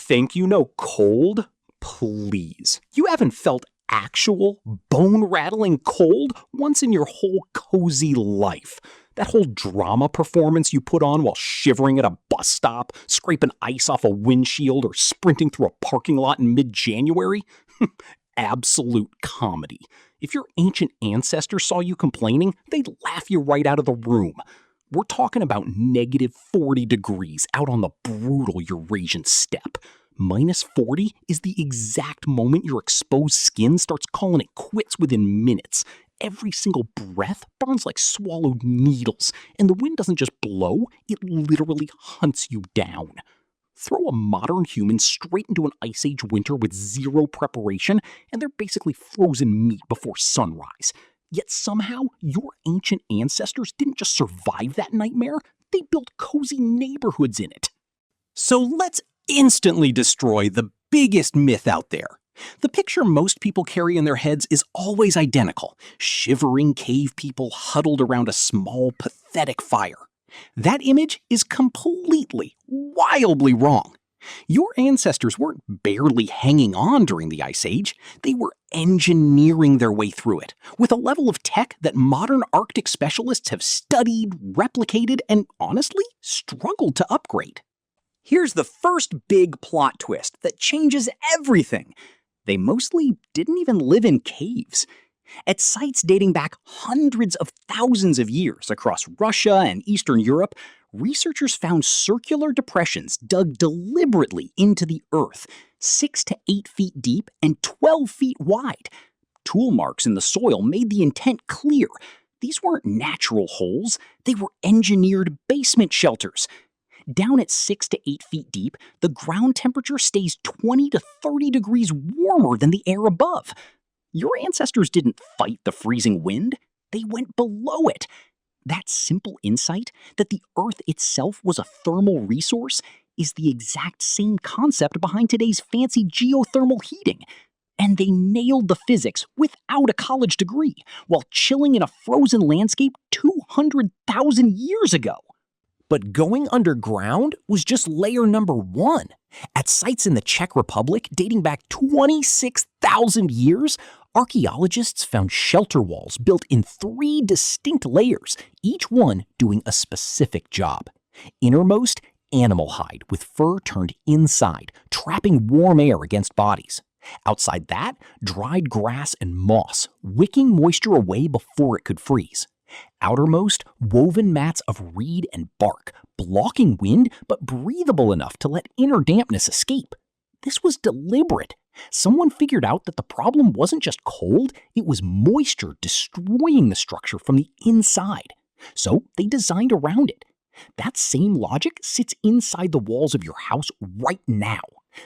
think you know cold? Please. You haven't felt actual, bone-rattling cold once in your whole cozy life. That whole drama performance you put on while shivering at a bus stop, scraping ice off a windshield, or sprinting through a parking lot in mid-January? Absolute comedy. If your ancient ancestors saw you complaining, they'd laugh you right out of the room. We're talking about negative 40 degrees out on the brutal Eurasian steppe. Minus 40 is the exact moment your exposed skin starts calling it quits within minutes. Every single breath burns like swallowed needles, and the wind doesn't just blow, it literally hunts you down. Throw a modern human straight into an Ice Age winter with zero preparation, and they're basically frozen meat before sunrise. Yet somehow, your ancient ancestors didn't just survive that nightmare, they built cozy neighborhoods in it. So let's instantly destroy the biggest myth out there. The picture most people carry in their heads is always identical: shivering cave people huddled around a small, pathetic fire. That image is completely, wildly wrong. Your ancestors weren't barely hanging on during the Ice Age, they were engineering their way through it, with a level of tech that modern Arctic specialists have studied, replicated, and honestly, struggled to upgrade. Here's the first big plot twist that changes everything. They mostly didn't even live in caves. At sites dating back hundreds of thousands of years across Russia and Eastern Europe, researchers found circular depressions dug deliberately into the earth, 6 to 8 feet deep and 12 feet wide. Tool marks in the soil made the intent clear. These weren't natural holes, they were engineered basement shelters. Down at 6 to 8 feet deep, the ground temperature stays 20 to 30 degrees warmer than the air above. Your ancestors didn't fight the freezing wind, they went below it. That simple insight that the Earth itself was a thermal resource is the exact same concept behind today's fancy geothermal heating. And they nailed the physics without a college degree, while chilling in a frozen landscape 200,000 years ago. But going underground was just layer number 1. At sites in the Czech Republic dating back 26,000 years, archaeologists found shelter walls built in 3 distinct layers, each one doing a specific job. Innermost, animal hide with fur turned inside, trapping warm air against bodies. Outside that, dried grass and moss, wicking moisture away before it could freeze. Outermost, woven mats of reed and bark, blocking wind but breathable enough to let inner dampness escape. This was deliberate. Someone figured out that the problem wasn't just cold, it was moisture destroying the structure from the inside. So they designed around it. That same logic sits inside the walls of your house right now.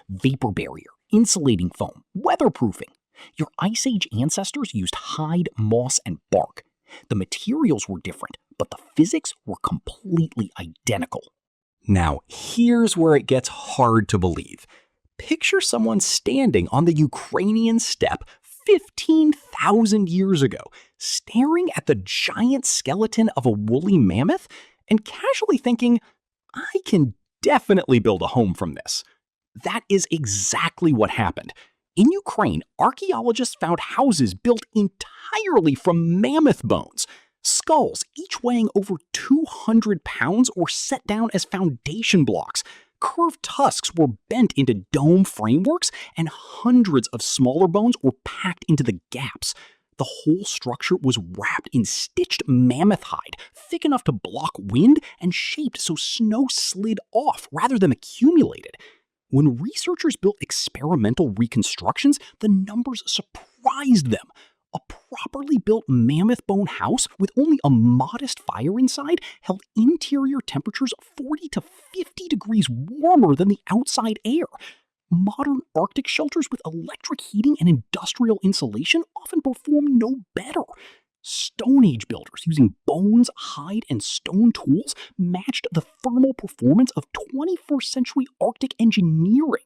Vapor barrier, insulating foam, weatherproofing. Your Ice Age ancestors used hide, moss, and bark. The materials were different, but the physics were completely identical. Now, here's where it gets hard to believe. Picture someone standing on the Ukrainian steppe 15,000 years ago, staring at the giant skeleton of a woolly mammoth, and casually thinking, I can definitely build a home from this. That is exactly what happened. In Ukraine, archaeologists found houses built entirely from mammoth bones. Skulls, each weighing over 200 pounds, were set down as foundation blocks. Curved tusks were bent into dome frameworks, and hundreds of smaller bones were packed into the gaps. The whole structure was wrapped in stitched mammoth hide, thick enough to block wind and shaped so snow slid off rather than accumulated. When researchers built experimental reconstructions, the numbers surprised them. A properly built mammoth bone house with only a modest fire inside held interior temperatures 40 to 50 degrees warmer than the outside air. Modern Arctic shelters with electric heating and industrial insulation often perform no better. Stone Age builders using bones, hide, and stone tools matched the thermal performance of 21st century Arctic engineering.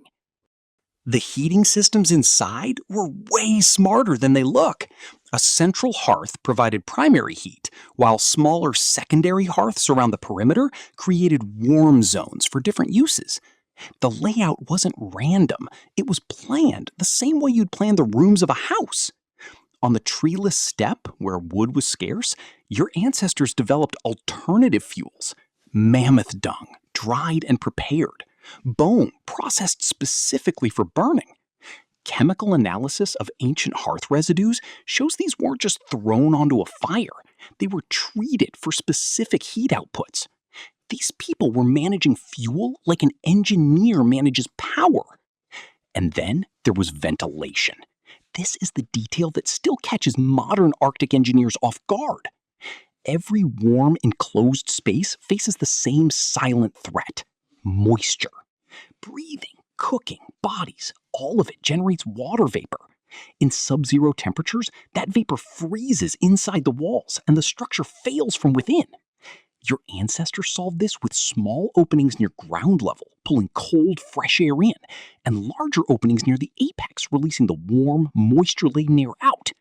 The heating systems inside were way smarter than they look. A central hearth provided primary heat, while smaller secondary hearths around the perimeter created warm zones for different uses. The layout wasn't random. It was planned the same way you'd plan the rooms of a house. On the treeless steppe, where wood was scarce, your ancestors developed alternative fuels. Mammoth dung, dried and prepared. Bone, processed specifically for burning. Chemical analysis of ancient hearth residues shows these weren't just thrown onto a fire. They were treated for specific heat outputs. These people were managing fuel like an engineer manages power. And then there was ventilation. This is the detail that still catches modern Arctic engineers off guard. Every warm, enclosed space faces the same silent threat: moisture. Breathing, cooking, bodies, all of it generates water vapor. In sub-zero temperatures, that vapor freezes inside the walls and the structure fails from within. Your ancestors solved this with small openings near ground level, pulling cold, fresh air in, and larger openings near the apex, releasing the warm, moisture-laden air out.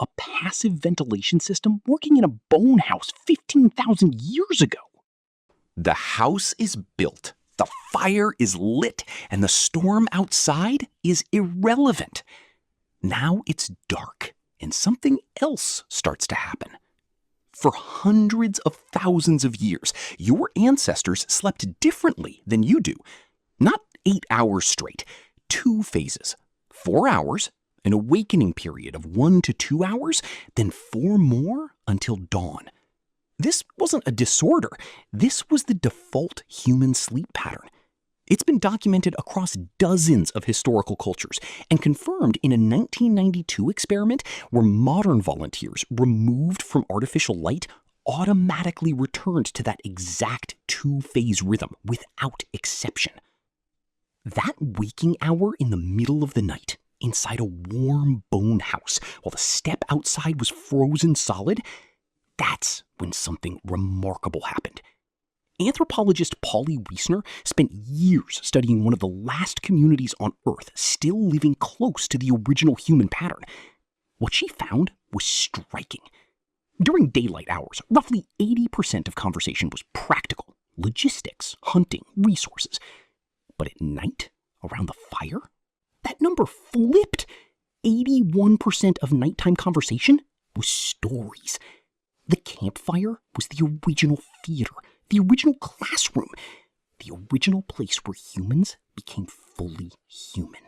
A passive ventilation system working in a bone house 15,000 years ago. The house is built, the fire is lit, and the storm outside is irrelevant. Now it's dark, and something else starts to happen. For hundreds of thousands of years, your ancestors slept differently than you do. Not 8 hours straight, 2 phases, 4 hours, an awakening period of 1 to 2 hours, then 4 more until dawn. This wasn't a disorder. This was the default human sleep pattern. It's been documented across dozens of historical cultures and confirmed in a 1992 experiment where modern volunteers removed from artificial light automatically returned to that exact 2-phase rhythm without exception. That waking hour in the middle of the night, inside a warm bone house while the steppe outside was frozen solid, that's when something remarkable happened. Anthropologist Polly Wiesner spent years studying one of the last communities on Earth still living close to the original human pattern. What she found was striking. During daylight hours, roughly 80% of conversation was practical, logistics, hunting, resources. But at night, around the fire, that number flipped. 81% of nighttime conversation was stories. The campfire was the original theater, the original classroom, the original place where humans became fully human.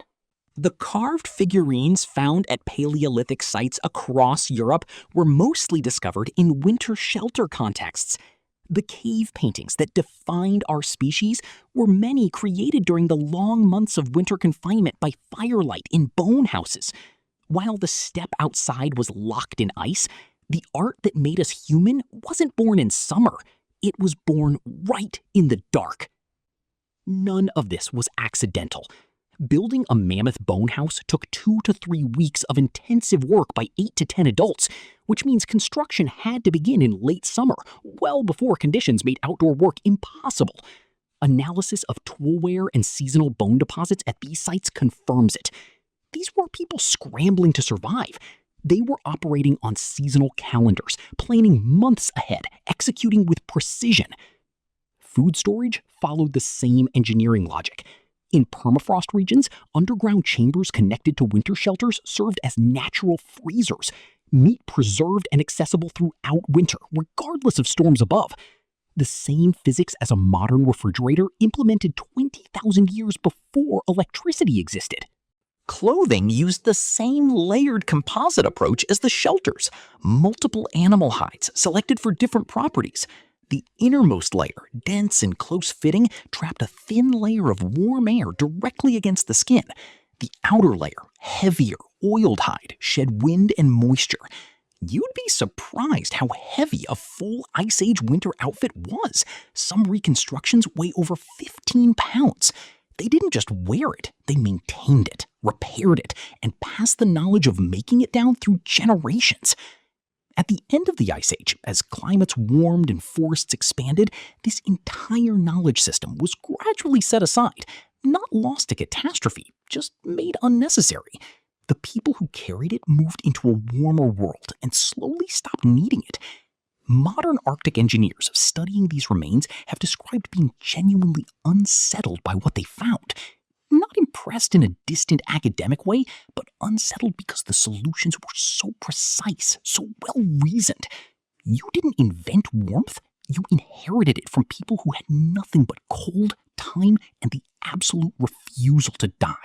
The carved figurines found at Paleolithic sites across Europe were mostly discovered in winter shelter contexts. The cave paintings that defined our species were many created during the long months of winter confinement by firelight in bone houses. While the steppe outside was locked in ice, the art that made us human wasn't born in summer. It was born right in the dark. None of this was accidental. Building a mammoth bone house took 2 to 3 weeks of intensive work by 8 to 10 adults, which means construction had to begin in late summer, well before conditions made outdoor work impossible. Analysis of toolware and seasonal bone deposits at these sites confirms it. These were people scrambling to survive. They were operating on seasonal calendars, planning months ahead, executing with precision. Food storage followed the same engineering logic. In permafrost regions, underground chambers connected to winter shelters served as natural freezers, meat preserved and accessible throughout winter, regardless of storms above. The same physics as a modern refrigerator implemented 20,000 years before electricity existed. Clothing used the same layered composite approach as the shelters, multiple animal hides selected for different properties. The innermost layer, dense and close-fitting, trapped a thin layer of warm air directly against the skin. The outer layer, heavier, oiled hide, shed wind and moisture. You'd be surprised how heavy a full Ice Age winter outfit was. Some reconstructions weigh over 15 pounds. They didn't just wear it, they maintained it, repaired it, and passed the knowledge of making it down through generations. At the end of the Ice Age, as climates warmed and forests expanded, this entire knowledge system was gradually set aside, not lost to catastrophe, just made unnecessary. The people who carried it moved into a warmer world and slowly stopped needing it. Modern Arctic engineers studying these remains have described being genuinely unsettled by what they found. Not impressed in a distant academic way, but unsettled because the solutions were so precise, so well-reasoned. You didn't invent warmth, you inherited it from people who had nothing but cold, time, and the absolute refusal to die.